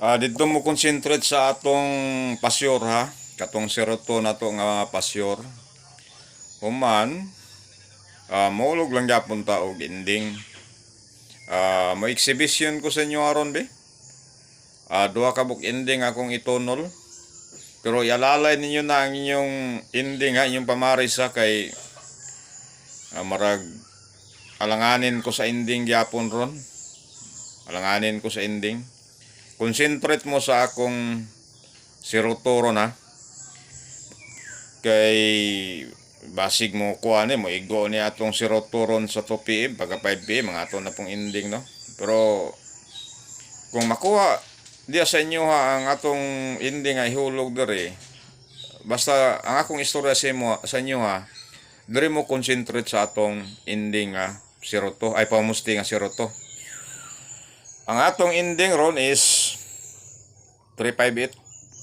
Dito mo concentrate sa atong pasyor ha. Katong seroto na to nga pasyor. Human, maulog lang gyapon ta og ending. Mo exhibition ko sa inyo aron be. Duha ka buk ending akong itonol. Pero ialalay ninyo na ang inyong ending ha, inyong pamarisa kay marag alanganin ko sa ending gyapon ron. Alanganin ko sa ending. Concentrate mo sa akong serotoron ha. Kay basig mo kuha ni mo igo ni atong serotoron sa 2 PM pagka 5 PM mga ato na pong ending no. Pero kung makuha diya sa inyo ha ang atong ending ay hulog dere. Basta ang akong istorya sa inyo ha, dere mo concentrate sa atong ending nga seroto ay pamusti nga seroto. Ang atong ending ron is 358.